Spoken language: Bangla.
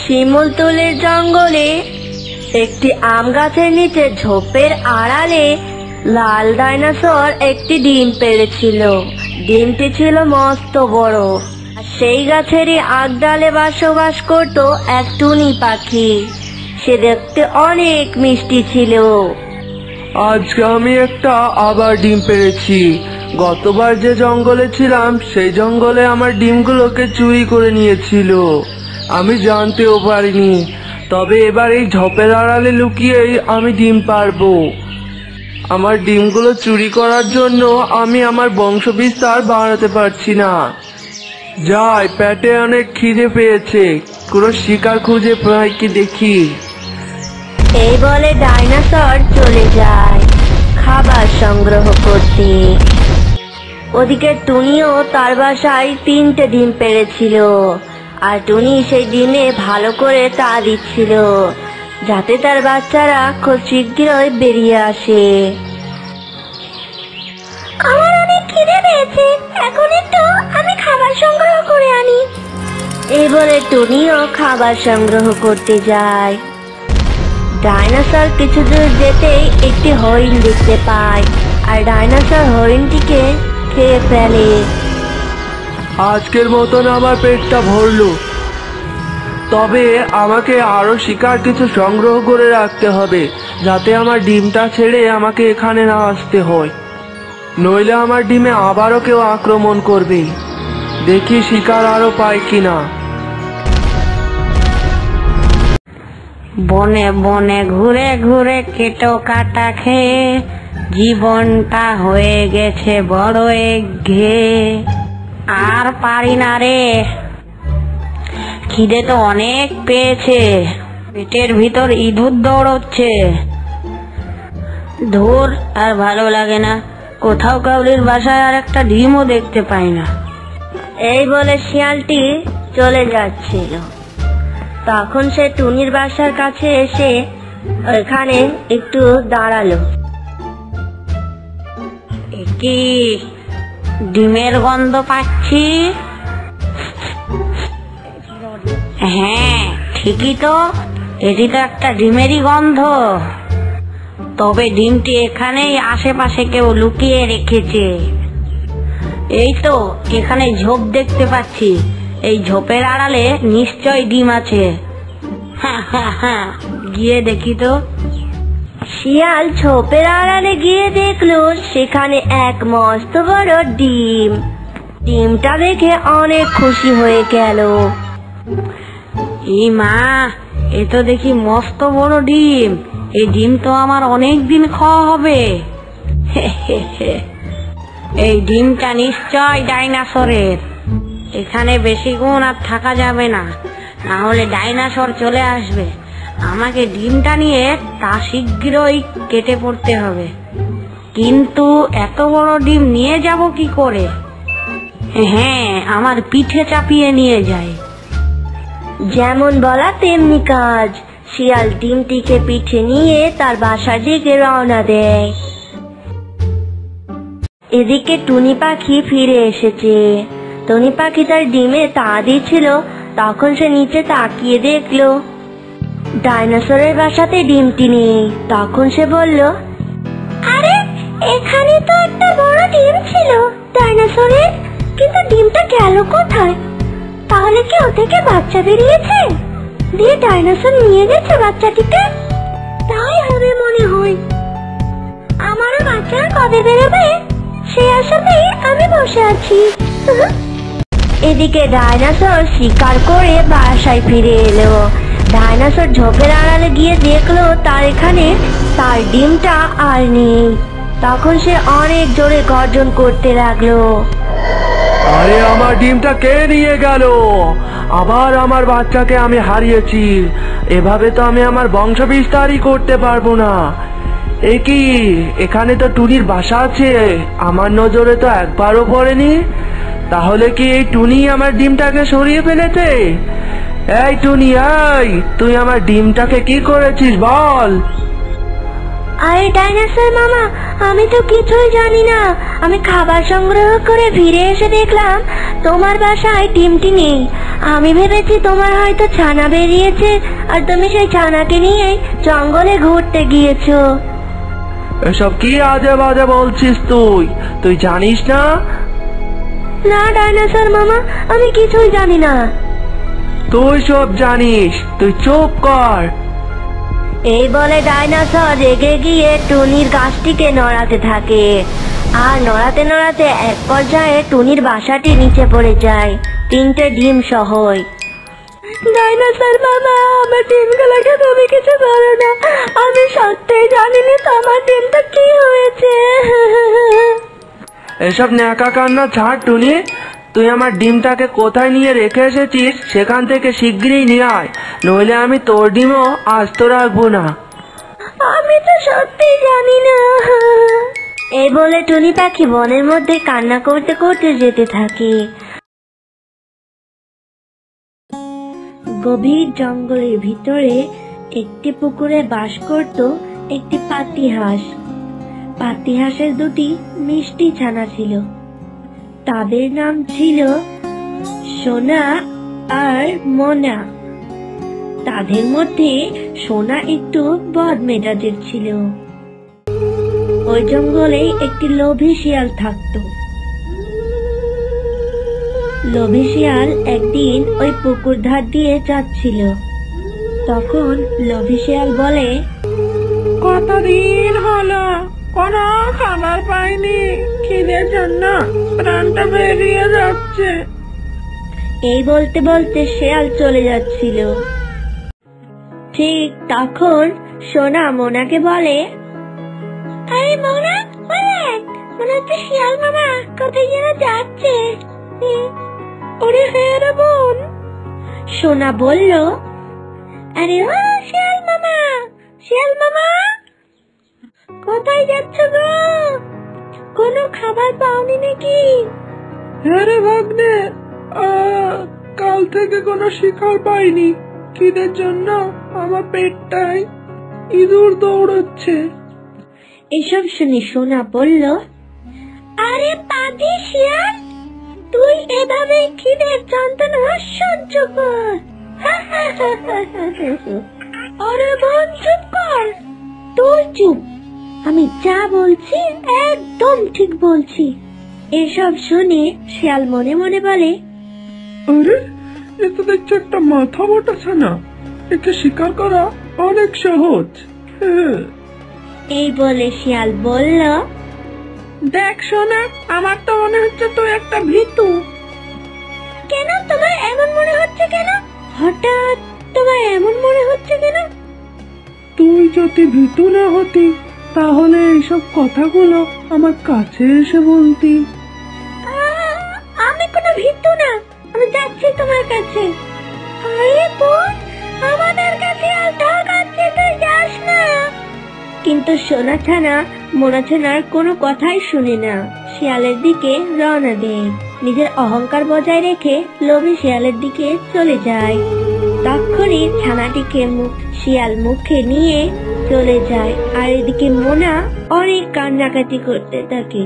শিমুলতলির জঙ্গলে একটি আম গাছের নিচে ঝোপের আড়ালে লাল ডাইনোসর একটি ডিম পেড়েছিল। ডিমটি ছিল মস্ত বড়। সেই গাছেরই আগডালে বসবাস করত এক টুনি পাখি। সে দেখতে অনেক মিষ্টি ছিল। আজকে আমি একটা আবার ডিম পেড়েছি। গতবার যে জঙ্গলে ছিলাম সেই জঙ্গলে আমার ডিমগুলোকে চুরি করে নিয়েছিল, আমি জানতেও পারিনি। তবে এবার এই ঝোপের আড়ালে লুকিয়েই আমি ডিম পারবো। আমার ডিমগুলো চুরি করার জন্য আমি আমার বংশবিস্তার বাড়াতে পারছি না। যাই, পেটে অনেক খিদে পেয়েছে, কোনো শিকার খুঁজে পাই কি দেখি। এই বলে ডাইনোসর চলে যায় খাবার সংগ্রহ করতে। ওদিকে টুনিও তার বাসায় 3টে ডিম পেড়েছিল, আর টুনি সেই ডিমে ভালো করে তা দিচ্ছিল যাতে তার বাচ্চারা খুব শীঘ্রই বেরিয়ে আসে। আমার অনেক খিদে পেয়েছে, এখন একটু আমি খাবার সংগ্রহ করে আনি। এই বলে টুনিও খাবার সংগ্রহ করতে যায়। ডাইনোসর কিছু দূর যেতেই একটি হরিণ দেখতে পায়, আর ডাইনোসর হরিণটিকে খেয়ে ফেলে। আজকের মতন আমার পেটটা ভরলো, তবে আমাকে আরো শিকার কিছু সংগ্রহ করে রাখতে হবে যাতে আমার ডিমটা ছেড়ে আমাকে এখানে না আসতে হয়, নইলে আমার ডিমে আবারও কেউ আক্রমণ করবে। দেখি শিকার আরো পাই কিনা। বনে বনে ঘুরে ঘুরে কেটো কাটা খেয়ে জীবনটা হয়ে গেছে বড় একঘেয়ে। আর পারি না রে, খিদে তো অনেক পেয়েছে, পেটের ভিতর ইঁদুর দৌড়চ্ছে। ধুর, আর ভালো লাগে না, কোথাও কাউরির বাসায় আর একটা ডিমও দেখতে পাই না। এই বলে শিয়ালটি চলে যাচ্ছিল। তখন সে টুনির বাসার কাছে এসে ওখানে একটু দাঁড়ালো। কি ডিমের গন্ধ পাচ্ছি? হ্যাঁ ঠিকই তো, এটি তো একটা ডিমেরই গন্ধ। তবে ডিমটি এখানেই আশেপাশে কেউ লুকিয়ে রেখেছে। এই তো এখানে ঝোপ দেখতে পাচ্ছি, এই ঝোপের আড়ালে নিশ্চয় ডিম আছে। গিয়ে দেখি তো। শিয়াল ঝোপের আড়ালে গিয়ে দেখলো সেখানে এক মস্ত বড় ডিম। ডিমটা দেখে অনেক খুশি হয়ে গেল। এই মা, এ তো দেখি মস্ত বড় ডিম, এই ডিম তো আমার অনেক দিন খাওয়া হবে। এই ডিমটা নিশ্চয় ডাইনোসরের। এখানে বেশিক্ষণ আর থাকা যাবে না, না হলে ডাইনোসর চলে আসবে। আমাকে ডিমটা নিয়ে তা শীঘ্রই কেটে পড়তে হবে। কিন্তু এত বড় ডিম নিয়ে যাব কি করে? হ্যাঁ, আমার পিঠে চাপিয়ে নিয়ে যায়। যেমন বলা তেমনি কাজ। শিয়াল ডিমটিকে পিঠে নিয়ে তার বাসার দিকে রওনা দেয়। এদিকে টুনি পাখি ফিরে এসেছে। টুনি পাখি তার ডিমে তা দিয়েছিল, তখন সে নিচে তাকিয়ে দেখলো ডাইনোসরের বাসাতে ডিমটি নেই। তখন সে বলল, আরে এখানে তো একটা বড় ডিম ছিল ডাইনোসরের, কিন্তু ডিমটা গেল কোথায়? তাহলে কি ও থেকে বাচ্চা বেরিয়েছে, দিয়ে ডাইনোসর নিয়ে গেছে বাচ্চাটিকে? তাই হবে মনে হয়। আমারও বাচ্চা কবে বেরোবে সে আশাতেই আমি বসে আছি। এদিকে ডাইনোসর শিকার করে বাসায় ফিরে এলো। ডাইনোসর ঝোপের আড়ালে গিয়ে দেখলো তার এখানে তার ডিমটা আর নেই। তখন সে অনেক জোরে গর্জন করতে লাগলো, আরে আমার ডিমটা কে নিয়ে গেল? আবার আমার বাচ্চাকে আমি হারিয়েছি। এভাবে তো আমি আমার বংশ বিস্তারই করতে পারবো না। এ কি, এখানে তো টুনির বাসা আছে, আমার নজরে তো একবারও পড়েনি। তাহলে কি এই টুনি আমার ডিমটাকে সরিয়ে ফেলেছে? এই টুনি, এই তুই আমার ডিমটাকে কি করেছিস বল? আরে ডাইনোসর মামা, আমি তো কিছুই জানি না। আমি খাবার সংগ্রহ করে ফিরে এসে দেখলাম তোমার বাসায় ডিমটি নেই। আমি ভেবেছি তোমার হয়তো ছানা বেরিয়েছে আর তুমি সেই ছানাকে নিয়ে জঙ্গলে ঘুরতে গিয়েছো। এসব কি আজে বাজে বলছিস তুই? তুই জানিস না? না ডাইনোসর মামা, আমি কিছুই জানি না। তুই সব জানিস, তুই চুপ কর। এই বলে ডাইনোসর রেগে গিয়ে টুনির গাছটিকে নড়াতে থাকে, আর নড়াতে নড়াতে এক পর্যায়ে টুনির বাসাটি নিচে পড়ে যায়, 3টে ডিম সহ। ডাইনোসর মামা, আমার ডিমগুলোকে তুমি কিছু বলো না। আমি সত্যিই জানিনি তোমার ডিমটা কি হয়েছে। এসব ন্যাকা কান্না ছাড় টুনি। তুই আমার ডিমটাকে কোথায় নিয়ে রেখে এসেছিস সেখান থেকে শিগগিরই নিয়ে আয়, নইলে আমি তোর ডিমও আস্ত রাখবো না। আমি তো সত্যিই জানি না। এই বলে টুনি পাখি বনের মধ্যে কান্না করতে করতে যেতে থাকে। গভীর জঙ্গলের ভিতরে একটি পুকুরে বাস করত একটি পাতিহাঁস। পাতিহাঁসের 2টি মিষ্টি ছানা ছিল। তাদের নাম ছিল সোনা আর মোনা। তাদের মধ্যে সোনা একটু বদমেজাজের ছিল। ওই জঙ্গলে একটি লোভী শিয়াল থাকত। লোভী শিয়াল একদিন ওই পুকুর ধার দিয়ে যাচ্ছিল। তখন লোভী শিয়াল বলে, কতদিন হলো কোনো খাবার পাইনি, খিদের জন্য প্রাণটা বেরিয়ে যাচ্ছে। এই বলতে বলতে শিয়াল চলে যাচ্ছিল। ঠিক তখন সোনা মোনাকে বলে, আরে মোনা, মনে হচ্ছে শিয়াল মামা কোথায় যেন যাচ্ছে। ওরে হ্যাঁ রে বোন। সোনা বলল, আরে ও শিয়াল মামা, শিয়াল মামা কোথায় যাচ্ছ গো? কোনো খাবার পাওনি নাকি? হ্যাঁ রে ভাগ্নে, কাল থেকে কোনো শিকার পাইনি। খিদের জন্য আমার পেটটায় ইঁদুর দৌড়াচ্ছে। এসব শুনে সোনা বলল, আরে পাজি শিয়াল, তুই এভাবে খিদের যন্ত্রণা সহ্য কর। আরে বোন চুপ কর। তুই চুপ, আমি যা বলছি একদম ঠিক বলছি। এসব শুনে শিয়াল মনে মনে বলে, আরে এ তো দেখছি একটা মাথা মোটা ছানা, একে শিকার করা অনেক সহজ। এই বলে শিয়াল বলল, দেখ সোনা, আমার তো মনে হচ্ছে তুই একটা ভীতু। কেন তোমার এমন মনে হচ্ছে কেন? হঠাৎ তোমার এমন মনে হচ্ছে কেন? তুই যদি ভীতু না হতি তাহলে এইসব কথাগুলো আমার কাছে এসে বলতি। আমি কোনো ভীতু না, আমি যাচ্ছি তোমার কাছে। আরে বোন, আমাদের কাছে আর ঢাকাচ্ছে, তুই যাস না। কিন্তু সোনা ছানা মোনা ছানার কোনো কথাই শুনে না, শিয়ালের দিকে রওনা দেয়। নিজের অহংকার বজায় রেখে লোভী শিয়ালের দিকে চলে যায়। তখনই ছানাটিকে শিয়াল মুখে নিয়ে চলে যায়, আর এদিকে মোনা অনেক কান্নাকাটি করতে থাকে।